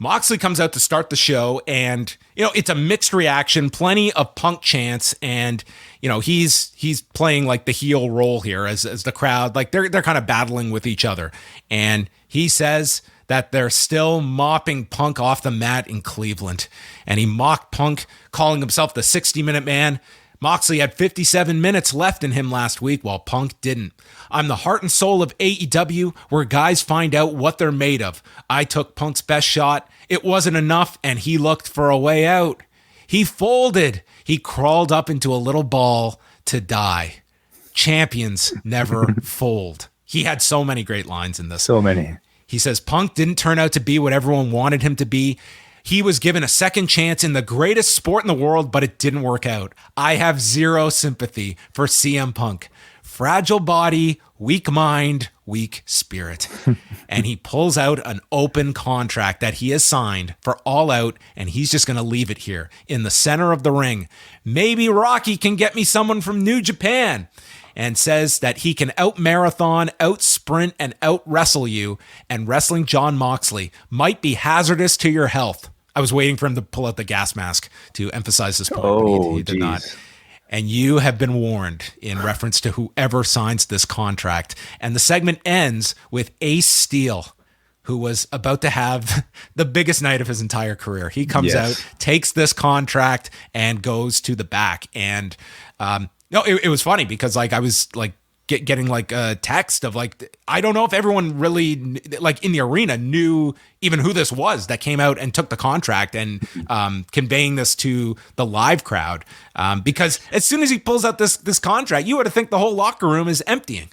Moxley comes out to start the show, and it's a mixed reaction, plenty of Punk chants, and he's playing like the heel role here as the crowd, like they're kind of battling with each other, and he says that they're still mopping Punk off the mat in Cleveland, and he mocked Punk, calling himself the 60-minute man. Moxley had 57 minutes left in him last week, while Punk didn't. I'm the heart and soul of AEW, where guys find out what they're made of. I took Punk's best shot. It wasn't enough, and he looked for a way out. He folded. He crawled up into a little ball to die. Champions never fold. He had so many great lines in this. So many. He says Punk didn't turn out to be what everyone wanted him to be. He was given a second chance in the greatest sport in the world, but it didn't work out. I have zero sympathy for CM Punk. Fragile body, weak mind, weak spirit. And he pulls out an open contract that he has signed for All Out, and he's just going to leave it here in the center of the ring. Maybe Rocky can get me someone from New Japan. And says that he can out-marathon, out-sprint, and out-wrestle you, and wrestling Jon Moxley might be hazardous to your health. I was waiting for him to pull out the gas mask to emphasize this point, but he did not. And you have been warned in reference to whoever signs this contract. And the segment ends with Ace Steel, who was about to have the biggest night of his entire career. He comes out, takes this contract, and goes to the back. And no, it was funny because I was getting a text of I don't know if everyone really in the arena knew even who this was that came out and took the contract, and conveying this to the live crowd, because as soon as he pulls out this contract, you would think the whole locker room is emptying.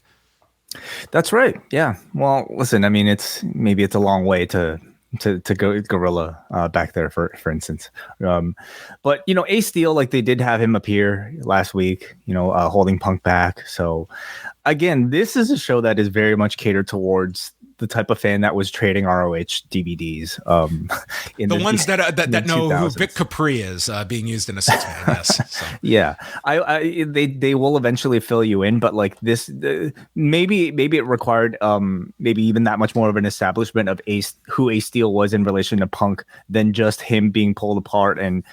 That's right. Yeah. Well, listen, I mean, it's a long way to go gorilla back there, for instance. But Ace Steel, they did have him appear last week, holding Punk back. So again, this is a show that is very much catered towards the type of fan that was trading ROH DVDs. The ones that know who Vic Capri is, being used in a 6-man. Yes. So. Yeah, they will eventually fill you in, but this, maybe it required maybe even that much more of an establishment of who Ace Steel was in relation to Punk than just him being pulled apart and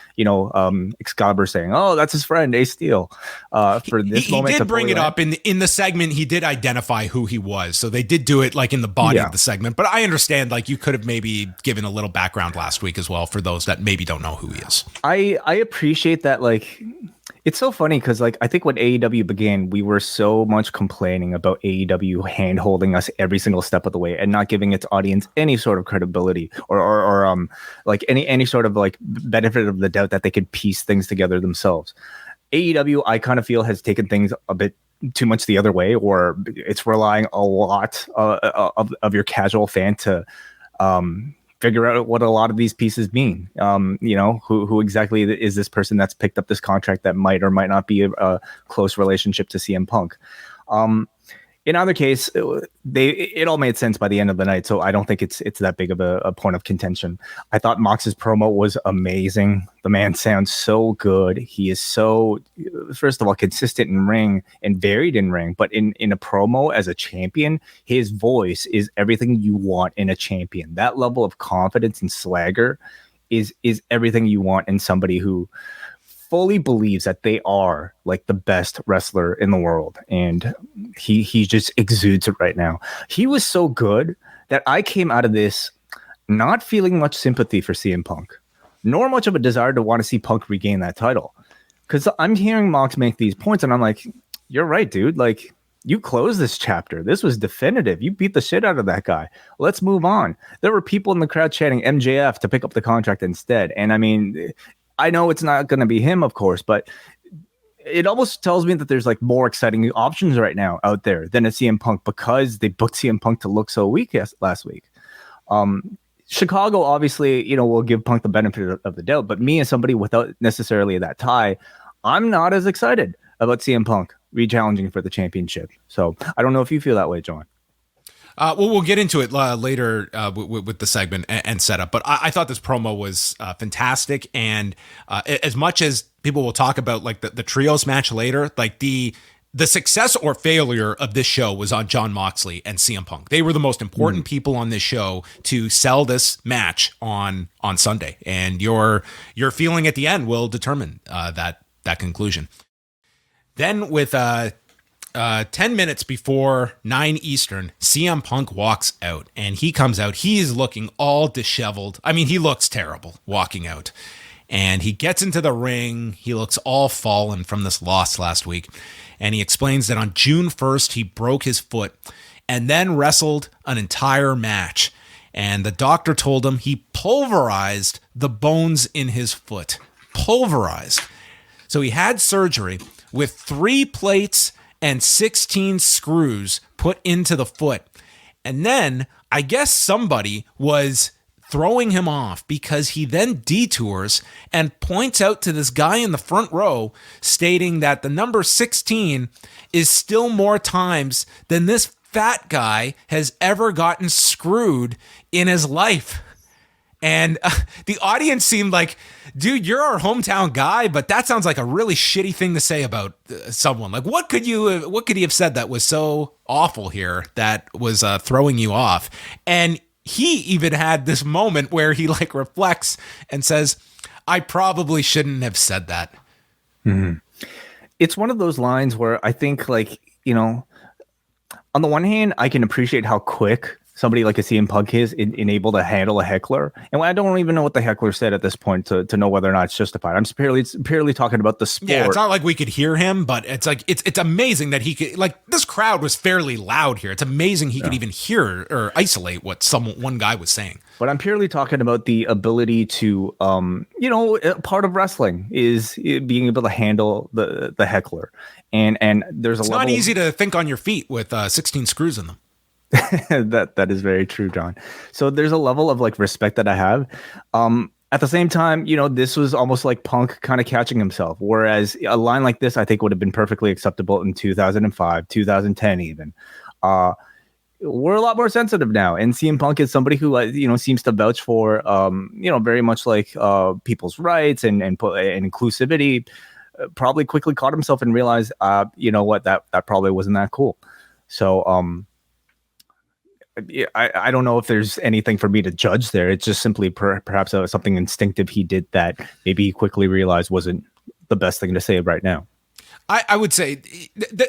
Excalibur saying, "Oh, that's his friend Ace Steel." For this moment, he did bring it up in the segment. He did identify who he was, so they did do it in the body of the segment. But I understand you could have maybe given a little background last week as well for those that maybe don't know who he is. I appreciate that. It's so funny because I think when AEW began, we were so much complaining about AEW hand holding us every single step of the way and not giving its audience any sort of credibility or any sort of benefit of the doubt that they could piece things together themselves. AEW, I kind of feel, has taken things a bit too much the other way, or it's relying a lot of your casual fan to figure out what a lot of these pieces mean. Who exactly is this person that's picked up this contract that might or might not be a close relationship to CM Punk. In either case, it all made sense by the end of the night, so I don't think it's that big of a point of contention. I thought Mox's promo was amazing. The man sounds so good. He is so, first of all, consistent in ring and varied in ring, but in a promo as a champion, his voice is everything you want in a champion. That level of confidence and swagger is everything you want in somebody who fully believes that they are the best wrestler in the world, and he just exudes it right now. He was so good that I came out of this not feeling much sympathy for CM Punk, nor much of a desire to want to see Punk regain that title, because I'm hearing Mox make these points and I'm like, you're right, dude. You closed this chapter. This was definitive. You beat the shit out of that guy. Let's move on. There were people in the crowd chanting MJF to pick up the contract instead, and I mean, I know it's not going to be him, of course, but it almost tells me that there's more exciting options right now out there than a CM Punk, because they booked CM Punk to look so weak last week. Chicago, obviously, will give Punk the benefit of the doubt, but me as somebody without necessarily that tie, I'm not as excited about CM Punk re-challenging for the championship. So I don't know if you feel that way, John. Well, we'll get into it later with the segment and setup, but I thought this promo was fantastic. And as much as people will talk about the trios match later, the the success or failure of this show was on Jon Moxley and CM Punk. They were the most important people on this show to sell this match on Sunday, and your feeling at the end will determine that conclusion. Then with 10 minutes before 9 Eastern, CM Punk walks out, and he comes out. He is looking all disheveled. I mean, he looks terrible walking out. And he gets into the ring. He looks all fallen from this loss last week. And he explains that on June 1st, he broke his foot and then wrestled an entire match. And the doctor told him he pulverized the bones in his foot. Pulverized. So he had surgery with 3 plates and 16 screws put into the foot. And then I guess somebody was throwing him off because he then detours and points out to this guy in the front row stating that the number 16 is still more times than this fat guy has ever gotten screwed in his life. And the audience seemed like, dude, you're our hometown guy, but that sounds like a really shitty thing to say about someone. Like, what could he have said that was so awful here that was throwing you off? And he even had this moment where he like reflects and says, I probably shouldn't have said that. Mm-hmm. It's one of those lines where I think, like, you know, on the one hand, I can appreciate how quick somebody like a CM Punk is able to handle a heckler. And I don't even know what the heckler said at this point to know whether or not it's justified. I'm purely talking about the sport. Yeah, it's not like we could hear him, but it's like it's amazing that he could, like, this crowd was fairly loud here. It's amazing he could even hear or isolate what one guy was saying. But I'm purely talking about the ability to, part of wrestling is being able to handle the heckler. And there's it's not easy to think on your feet with 16 screws in them. That is very true, John. So there's a level of like respect that I have. At the same time, you know, this was almost like Punk kind of catching himself. Whereas a line like this, I think, would have been perfectly acceptable in 2005, 2010, even. We're a lot more sensitive now, and CM Punk is somebody who seems to vouch for very much like people's rights and inclusivity. Probably quickly caught himself and realized, that probably wasn't that cool. So I don't know if there's anything for me to judge there. It's just simply perhaps something instinctive he did that maybe he quickly realized wasn't the best thing to say right now. I would say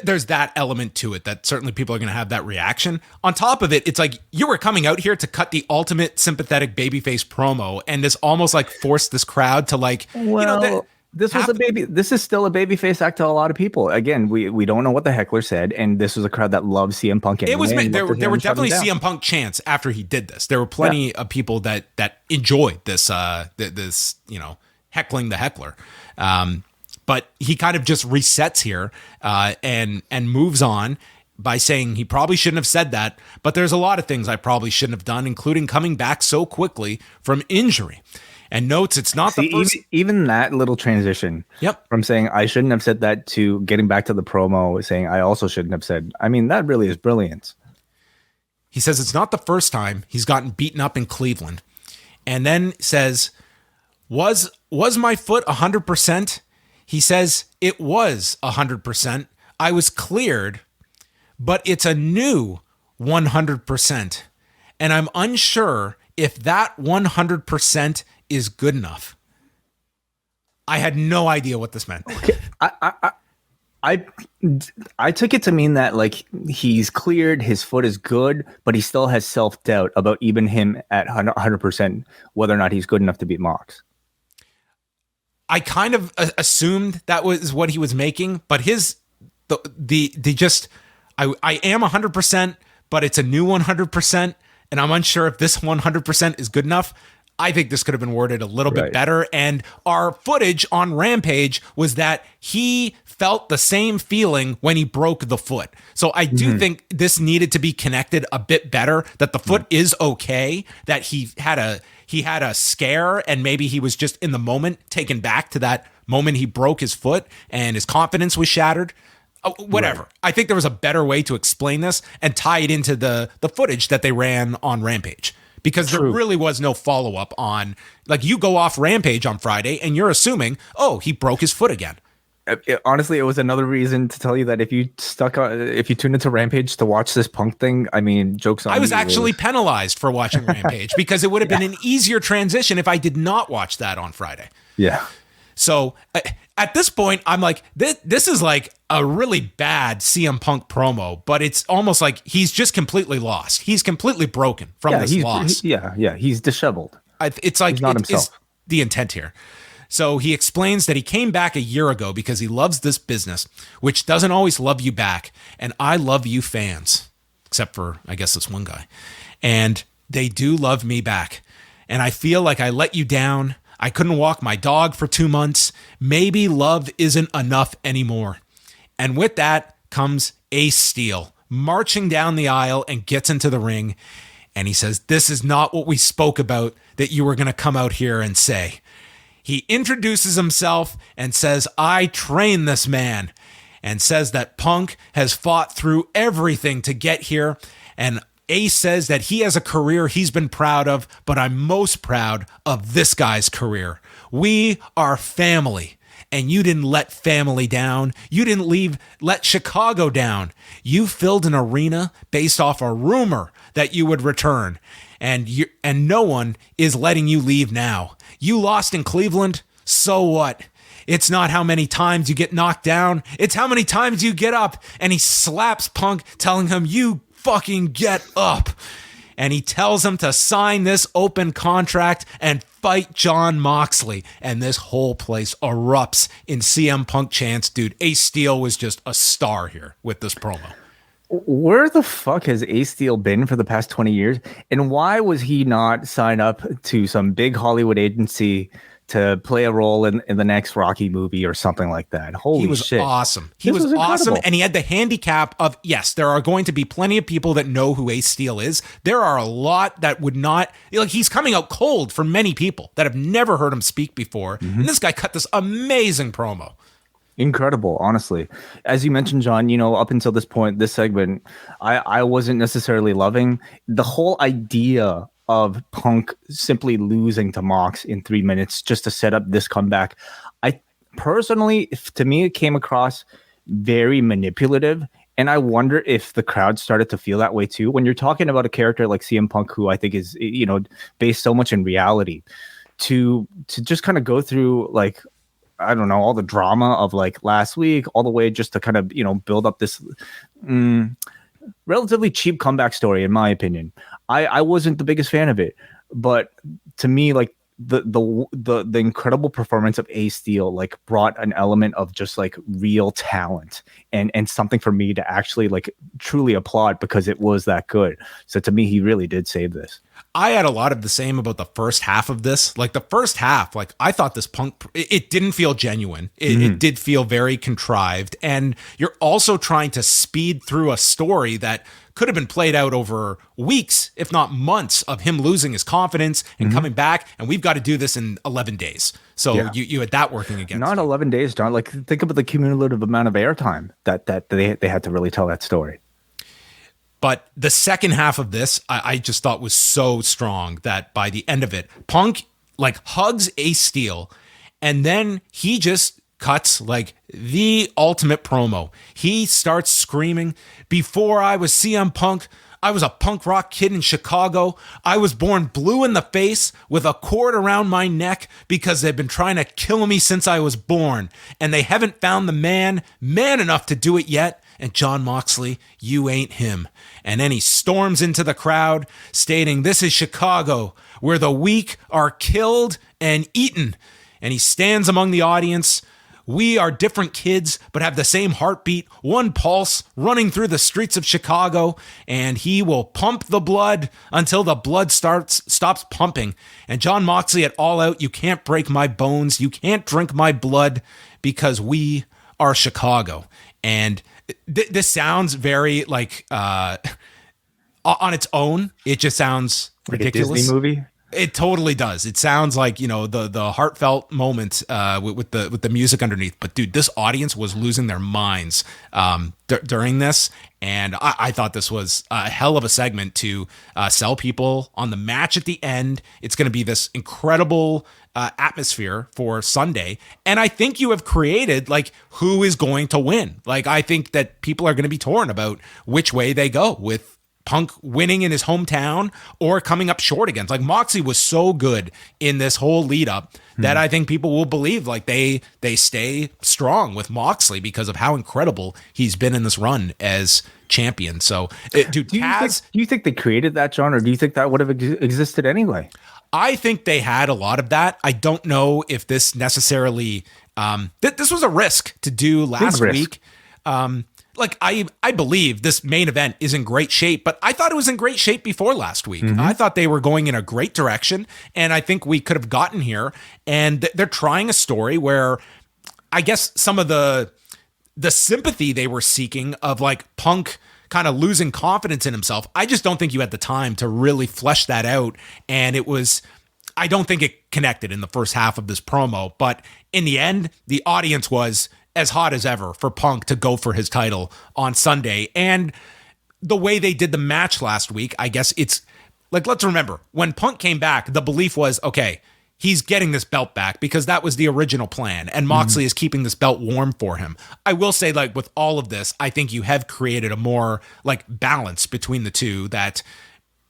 there's that element to it that certainly people are going to have that reaction. On top of it, it's like you were coming out here to cut the ultimate sympathetic babyface promo, and this almost like forced this crowd to like, this is still a babyface act to a lot of people. Again, we don't know what the heckler said, and this was a crowd that loved CM Punk. Anyway, there were definitely CM Punk chants after he did this. There were plenty of people that enjoyed this heckling the heckler. But he kind of just resets here and moves on by saying he probably shouldn't have said that. But there's a lot of things I probably shouldn't have done, including coming back so quickly from injury. And notes it's not the first. Even that little transition from saying I shouldn't have said that to getting back to the promo saying I also shouldn't have said. I mean, that really is brilliant. He says it's not the first time he's gotten beaten up in Cleveland. And then says, was my foot 100%? He says it was 100%. I was cleared, but it's a new 100%. And I'm unsure if that 100% is good enough. I had no idea what this meant. Okay. I took it to mean that like he's cleared, his foot is good, but he still has self-doubt about even him at 100% whether or not he's good enough to beat Mox. I kind of assumed that was what he was making, but I am 100%, but it's a new 100%, and I'm unsure if this 100% is good enough. I think this could have been worded a little bit better. And our footage on Rampage was that he felt the same feeling when he broke the foot. So I do think this needed to be connected a bit better, that the foot is okay, that he had a scare and maybe he was just in the moment taken back to that moment he broke his foot and his confidence was shattered. Whatever. Right. I think there was a better way to explain this and tie it into the footage that they ran on Rampage. Because there really was no follow-up on, like, you go off Rampage on Friday and you're assuming, oh, he broke his foot again. Honestly, it was another reason to tell you that if you tuned into Rampage to watch this Punk thing, I mean, jokes on I was you. actually penalized for watching Rampage because it would have been an easier transition if I did not watch that on Friday. Yeah. So at this point, I'm like, this is like a really bad CM Punk promo, but it's almost like he's just completely lost. He's completely broken from this loss. He's disheveled. It's like he's not himself. Is the intent here. So he explains that he came back a year ago because he loves this business, which doesn't always love you back. And I love you fans, except for, I guess, this one guy. And they do love me back. And I feel like I let you down. I couldn't walk my dog for 2 months. Maybe love isn't enough anymore. And with that comes Ace Steel, marching down the aisle and gets into the ring. And he says, this is not what we spoke about that you were going to come out here and say. He introduces himself and says, I train this man, and says that Punk has fought through everything to get here. And Ace says that he has a career he's been proud of, but I'm most proud of this guy's career. We are family, and you didn't let family down. You didn't let Chicago down. You filled an arena based off a rumor that you would return, and no one is letting you leave now. You lost in Cleveland, so what? It's not how many times you get knocked down, it's how many times you get up. And he slaps Punk, telling him, you fucking get up. And he tells him to sign this open contract and fight Jon Moxley. And this whole place erupts in CM Punk chants. Dude, Ace Steel was just a star here with this promo. Where the fuck has Ace Steel been for the past 20 years? And why was he not signed up to some big Hollywood agency to play a role in the next Rocky movie or something like that? Holy shit. Awesome. He was awesome. And he had the handicap of, yes, there are going to be plenty of people that know who Ace Steel is. There are a lot that would not, like, he's coming out cold for many people that have never heard him speak before. Mm-hmm. And this guy cut this amazing promo. Incredible, honestly. As you mentioned, John, up until this point, this segment, I wasn't necessarily loving the whole idea of Punk simply losing to Mox in 3 minutes just to set up this comeback. I personally, to me, it came across very manipulative. And I wonder if the crowd started to feel that way too. When you're talking about a character like CM Punk, who I think is, based so much in reality, to just kind of go through, like, I don't know, all the drama of like last week, all the way just to kind of, build up this relatively cheap comeback story, in my opinion. I wasn't the biggest fan of it, but to me, like, the incredible performance of Ace Steel like brought an element of just like real talent and something for me to actually like truly applaud because it was that good. So to me, he really did save this. I had a lot of the same about the first half of this. Like the first half, like I thought this Punk, it didn't feel genuine. It did feel very contrived. And you're also trying to speed through a story that could have been played out over weeks, if not months, of him losing his confidence and coming back. And we've got to do this in 11 days. So you had that working against Not 11 days, John. Like, think about the cumulative amount of airtime that they had to really tell that story. But the second half of this, I just thought was so strong that by the end of it, Punk like hugs Ace Steel, and then he just cuts like the ultimate promo. He starts screaming, before I was CM Punk, I was a punk rock kid in Chicago. I was born blue in the face with a cord around my neck because they've been trying to kill me since I was born. And they haven't found the man enough to do it yet. And Jon Moxley, you ain't him. And then he storms into the crowd stating, this is Chicago, where the weak are killed and eaten. And he stands among the audience. We are different kids, but have the same heartbeat, one pulse running through the streets of Chicago, and he will pump the blood until the blood stops pumping. And Jon Moxley at All Out, you can't break my bones, you can't drink my blood, because we are Chicago. And this sounds very like on its own, it just sounds like ridiculous. a Disney movie. It totally does. It sounds like, the heartfelt moment with the music underneath. But dude, this audience was losing their minds during this, and I thought this was a hell of a segment to sell people on the match at the end. It's going to be this incredible atmosphere for Sunday, and I think you have created like who is going to win. Like I think that people are going to be torn about which way they go with Punk winning in his hometown or coming up short against. Like Moxley was so good in this whole lead up that I think people will believe like they stay strong with Moxley because of how incredible he's been in this run as champion. So, dude, do you think they created that, John, or do you think that would have existed anyway? I think they had a lot of that. I don't know if this necessarily this was a risk to do last week. Like I believe this main event is in great shape, but I thought it was in great shape before last week. I thought they were going in a great direction, and I think we could have gotten here. And they're trying a story where I guess some of the sympathy they were seeking of like Punk kind of losing confidence in himself. I just don't think you had the time to really flesh that out. And I don't think it connected in the first half of this promo, but in the end, the audience was as hot as ever for Punk to go for his title on Sunday. And the way they did the match last week, I guess it's like, let's remember when Punk came back, the belief was, okay, he's getting this belt back because that was the original plan. And Moxley is keeping this belt warm for him. I will say, like, with all of this, I think you have created a more like balance between the two that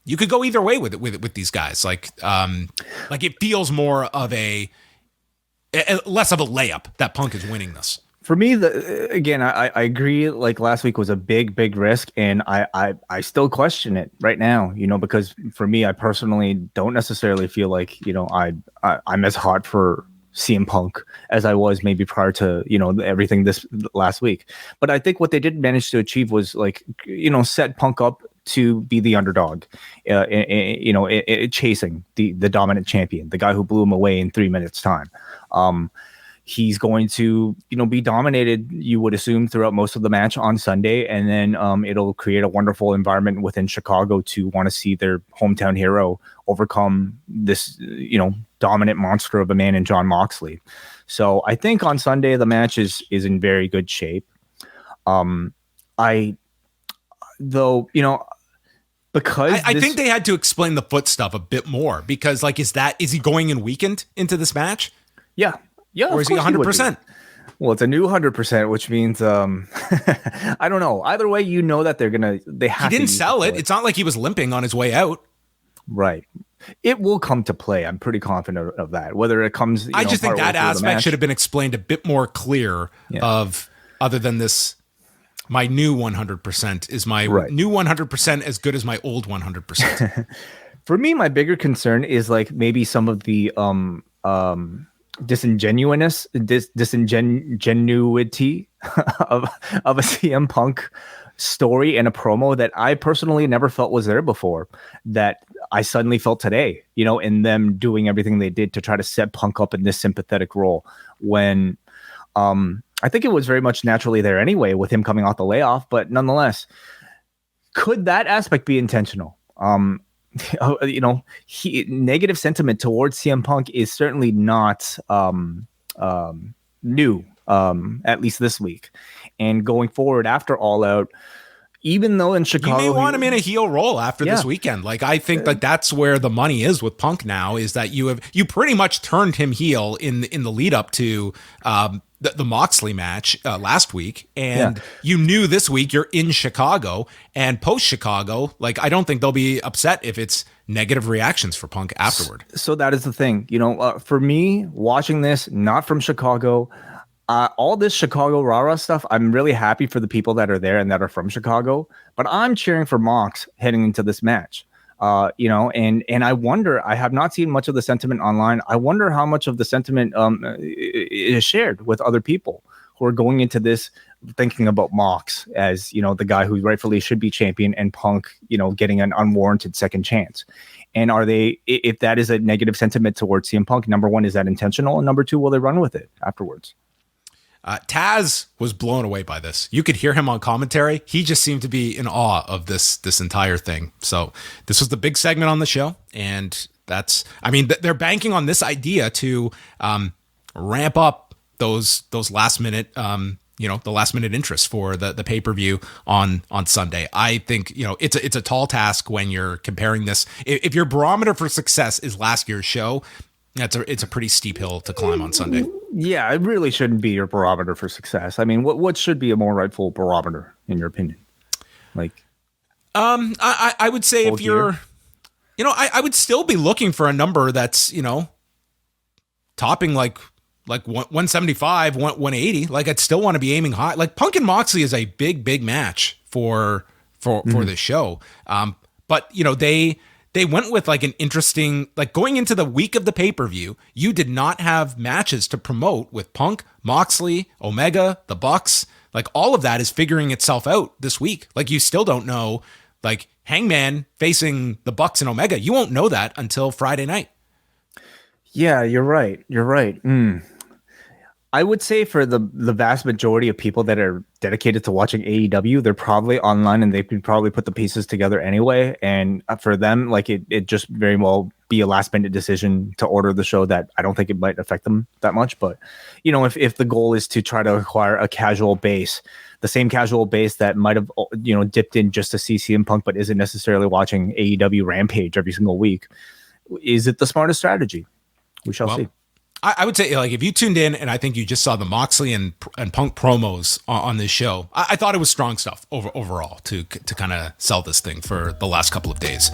you could go either way with these guys. Like it feels more of less of a layup that Punk is winning this. For me, I agree. Like last week was a big risk, and I still question it right now. Because for me, I personally don't necessarily feel like I'm as hot for CM Punk as I was maybe prior to everything this last week. But I think what they did manage to achieve was like set Punk up to be the underdog, chasing the dominant champion, the guy who blew him away in 3 minutes time. He's going to, be dominated, you would assume, throughout most of the match on Sunday. And then it'll create a wonderful environment within Chicago to want to see their hometown hero overcome this, dominant monster of a man in Jon Moxley. So I think on Sunday, the match is in very good shape. Because I think they had to explain the foot stuff a bit more because like, is he going in weakened into this match? Yeah. Yeah, or is he 100%? Well, it's a new 100%, which means I don't know. Either way, that they have. He didn't sell it. It's not like he was limping on his way out. Right. It will come to play. I'm pretty confident of that. Whether it comes, I just think that aspect should have been explained a bit more clear. Yeah. Other than this, my new 100% is my new 100% as good as my old 100%. For me, my bigger concern is like maybe some of the disingenuity of a CM Punk story and a promo that I personally never felt was there before, that I suddenly felt today, in them doing everything they did to try to set Punk up in this sympathetic role when I think it was very much naturally there anyway with him coming off the layoff, but nonetheless, could that aspect be intentional? Negative sentiment towards CM Punk is certainly not new, at least this week. And going forward after All Out, even though in Chicago, you may want him in a heel role after this weekend. Like I think like that's where the money is with Punk now, is that you pretty much turned him heel in the lead up to the Moxley match last week, and you knew this week you're in Chicago, and post Chicago, like I don't think they'll be upset if it's negative reactions for Punk afterward. So that is the thing, for me watching this, not from Chicago, all this Chicago rah-rah stuff, I'm really happy for the people that are there and that are from Chicago, but I'm cheering for Mox heading into this match. And I wonder, I have not seen much of the sentiment online. I wonder how much of the sentiment is shared with other people who are going into this thinking about Mox as, the guy who rightfully should be champion, and Punk, getting an unwarranted second chance. And are they, if that is a negative sentiment towards CM Punk, number one, is that intentional? And number two, will they run with it afterwards? Taz was blown away by this. You could hear him on commentary. He just seemed to be in awe of this entire thing. So this was the big segment on the show. And that's, I mean, they're banking on this idea to ramp up those last minute, the last minute interest for the pay-per-view on Sunday. I think, it's a tall task when you're comparing this. If your barometer for success is last year's show, it's a pretty steep hill to climb on Sunday. Yeah, it really shouldn't be your barometer for success. I mean, what should be a more rightful barometer in your opinion? Like, I would say if you're, I would still be looking for a number that's, topping like 175, 180. Like, I'd still want to be aiming high. Like, Punk and Moxley is a big match for this show. But they went with like an interesting, like going into the week of the pay-per-view, you did not have matches to promote with Punk, Moxley, Omega, the Bucks. Like, all of that is figuring itself out this week. Like, you still don't know, like, Hangman facing the Bucks and Omega. You won't know that until Friday night. Yeah, you're right. I would say for the vast majority of people that are dedicated to watching AEW, they're probably online and they could probably put the pieces together anyway. And for them, like it just very well be a last minute decision to order the show that I don't think it might affect them that much. But, if the goal is to try to acquire a casual base, the same casual base that might have, dipped in just to see CM Punk, but isn't necessarily watching AEW Rampage every single week, is it the smartest strategy? We shall see. I would say, like, if you tuned in and I think you just saw the Moxley and Punk promos on this show, I thought it was strong stuff overall to kind of sell this thing for the last couple of days.